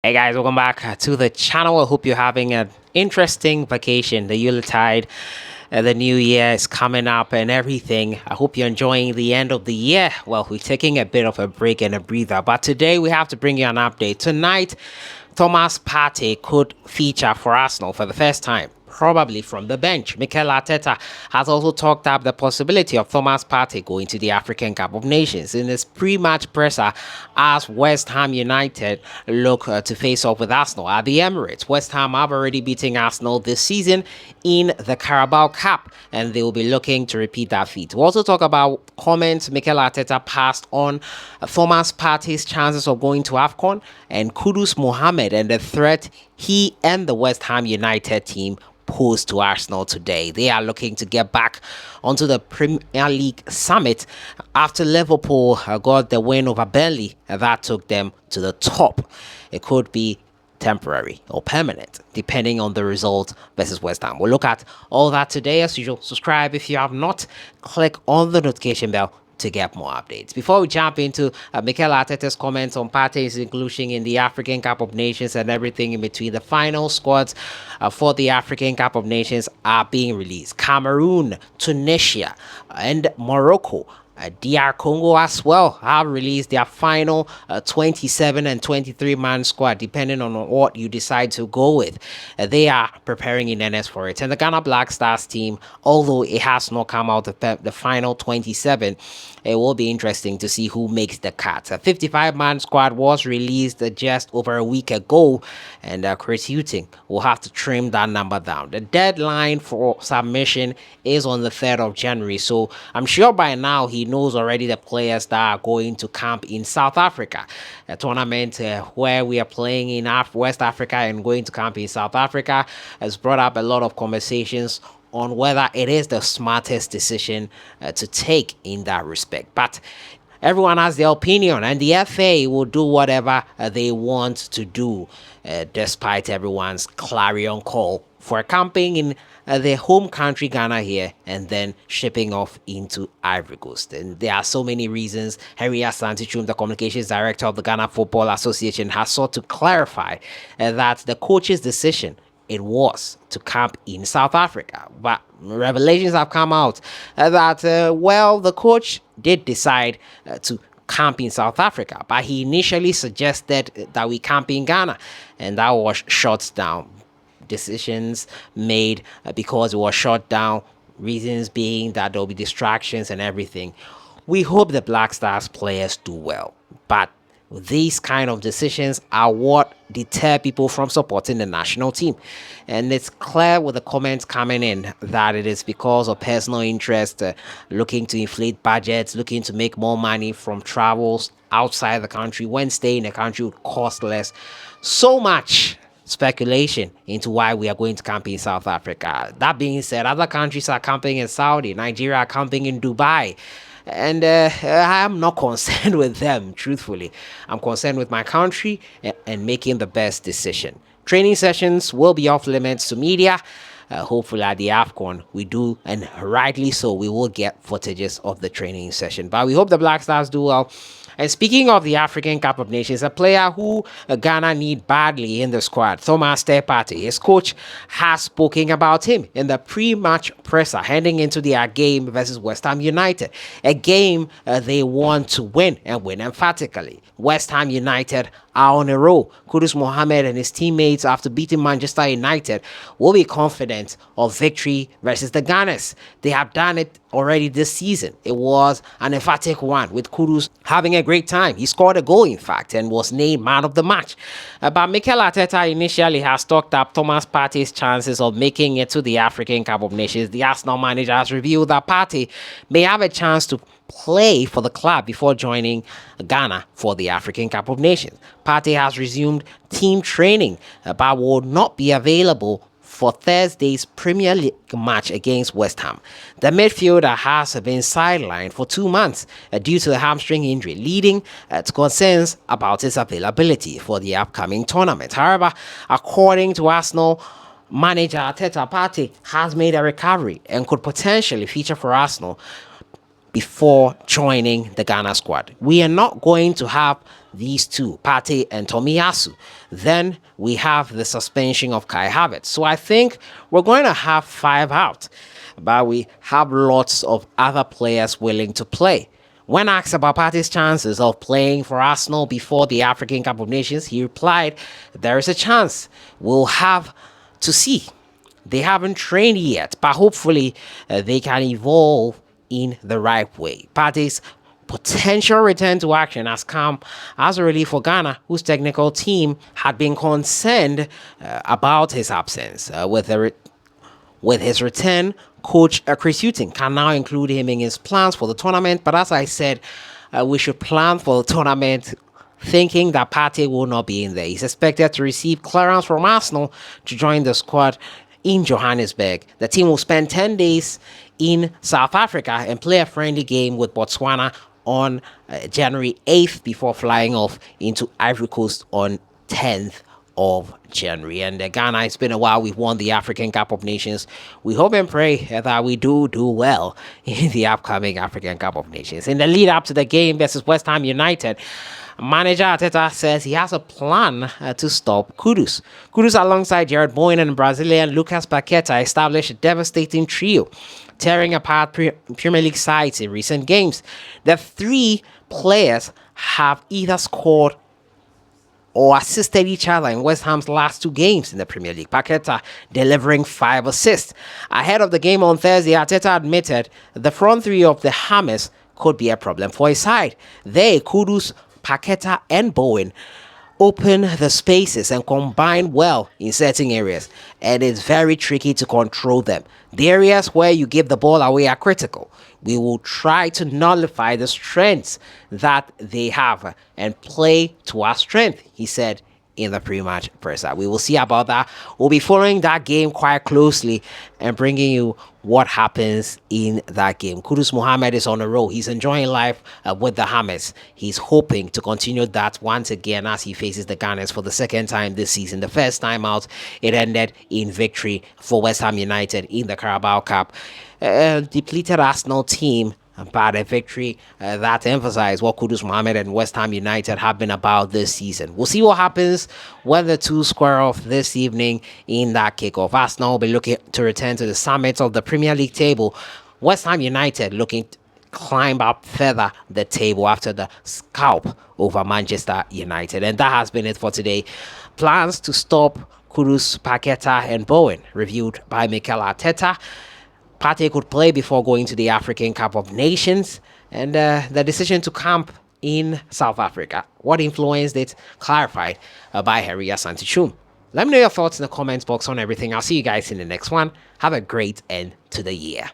Hey guys, welcome back to the channel. I hope you're having an interesting vacation. The Yuletide, the new year is coming up and everything. I hope you're enjoying the end of the year. Well, we're taking a bit of a break and a breather, but today we have to bring you an update. Tonight, Thomas Partey could feature for Arsenal for the first time, probably from the bench. MIKEL ARTETA has also talked up the possibility of Thomas Partey going to the African Cup of Nations in his pre-match presser as West Ham United look to face off with Arsenal at the Emirates. West Ham have already beaten Arsenal this season in the Carabao Cup, and they will be looking to repeat that feat. We'll also talk about comments MIKEL ARTETA passed on Thomas Partey's chances of going to Afcon and Kudus Mohammed and the threat he and the West Ham United team posed to Arsenal today. They are looking to get back onto the Premier League summit after Liverpool got the win over Burnley that took them to the top. It could be temporary or permanent depending on the result versus West Ham. We'll look at all that today. As usual, subscribe if you have not. Click on the notification bell to get more updates. Before we jump into MIKEL ARTETA's comments on Partey's inclusion in the African Cup of Nations and everything in between, the final squads for the African Cup of Nations are being released. Cameroon, Tunisia, and Morocco. DR Congo as well have released their final 27 and 23 man squad, depending on what you decide to go with. They are preparing in earnest for it. And the Ghana Black Stars team, although it has not come out the final 27, it will be interesting to see who makes the cut. A 55-man squad was released just over a week ago, and Chris Hughton will have to trim that number down. The deadline for submission is on the 3rd of January, so I'm sure by now he knows already the players that are going to camp in South Africa, a tournament where we are playing in West Africa and going to camp in South Africa has brought up a lot of conversations on whether it is the smartest decision to take in that respect. But everyone has their opinion, and the FA will do whatever they want to do, despite everyone's clarion call for camping in their home country, Ghana, here, and then shipping off into Ivory Coast. And there are so many reasons. Henry Asantichum, the communications director of the Ghana Football Association, has sought to clarify that the coach's decision it was to camp in South Africa. But revelations have come out that, well, the coach did decide to camp in South Africa, but he initially suggested that we camp in Ghana, and that was shot down. Decisions made because it was shut down, reasons being that there will be distractions and everything. We hope the Black Stars players do well, but these kind of decisions are what deter people from supporting the national team. And it's clear with the comments coming in that it is because of personal interest, looking to inflate budgets, looking to make more money from travels outside the country when staying in the country would cost less. So much speculation into why we are going to camp in South Africa. That being said, other countries are camping in Saudi, Nigeria are camping in Dubai. And I'm not concerned with them, truthfully. I'm concerned with my country and making the best decision. Training sessions will be off limits to media. Hopefully at the Afcon, we do, and rightly so, we will get footages of the training session. But we hope the Black Stars do well. And speaking of the African Cup of Nations, a player who Ghana need badly in the squad, Thomas Partey, his coach has spoken about him in the pre-match presser heading into their game versus West Ham United, a game they want to win and win emphatically. West Ham United are on a roll. Kudus Mohammed and his teammates, after beating Manchester United, will be confident of victory versus the Gunners. They have done it already this season. It was an emphatic one, with Kudus having a great time. He scored a goal, in fact, and was named man of the match. But MIKEL ARTETA initially has talked up Thomas Partey's chances of making it to the African Cup of Nations. The Arsenal manager has revealed that Partey may have a chance to play for the club before joining Ghana for the African Cup of Nations. Partey has resumed team training, but will not be available for Thursday's Premier League match against West Ham. The midfielder has been sidelined for 2 months due to a hamstring injury, leading to concerns about his availability for the upcoming tournament. However, according to Arsenal manager ARTETA, Partey has made a recovery and could potentially feature for Arsenal before joining the Ghana squad. We are not going to have these two, Partey and Tomiyasu. Then we have the suspension of Kai Havertz. So I think we're going to have 5 out, but we have lots of other players willing to play. When asked about Partey's chances of playing for Arsenal before the African Cup of Nations, he replied, "There is a chance. We'll have to see. They haven't trained yet, but hopefully they can evolve in the right way." Partey's potential return to action has come as a relief for Ghana, whose technical team had been concerned about his absence. With his return, coach Chris Hughton can now include him in his plans for the tournament. But as I said, we should plan for the tournament thinking that Partey will not be in there. He's expected to receive clearance from Arsenal to join the squad in Johannesburg. The team will spend 10 days in South Africa and play a friendly game with Botswana on January 8th before flying off into Ivory Coast on 10th of January. And Ghana, it's been a while. We've won the African Cup of Nations. We hope and pray that we do well in the upcoming African Cup of Nations. In the lead up to the game versus West Ham United, manager ARTETA says he has a plan to stop Kudus. Kudus, alongside Jared Bowen and Brazilian Lucas Paqueta, established a devastating trio, tearing apart Premier League sides in recent games. The 3 players have either scored or assisted each other in West Ham's last 2 games in the Premier League. Paqueta delivering 5 assists. Ahead of the game on Thursday, Arteta admitted the front 3 of the Hammers could be a problem for his side. They, Kudus, Paqueta and Bowen, open the spaces and combine well in certain areas, and it's very tricky to control them. The areas where you give the ball away are critical. We will try to nullify the strengths that they have and play to our strength, he said in the pre-match presser. We will see about that. We'll be following that game quite closely and bringing you what happens in that game. Kudus Mohammed is on a roll. He's enjoying life with the Hammers. He's hoping to continue that once again as he faces the Gunners for the second time this season. The first time out, it ended in victory for West Ham United in the Carabao Cup. Depleted Arsenal team, but a victory that emphasized what Kudus Mohammed and West Ham United have been about this season. We'll see what happens when the 2 square off this evening in that kickoff. Arsenal will be looking to return to the summit of the Premier League table. West Ham United looking to climb up further the table after the scalp over Manchester United. And that has been it for today. Plans to stop Kudus, Paqueta and Bowen reviewed by MIKEL Arteta. Partey could play before going to the African Cup of Nations, and the decision to camp in South Africa, what influenced it, clarified by Harry Asantichum. Let me know your thoughts in the comments box on everything. I'll see you guys in the next one. Have a great end to the year.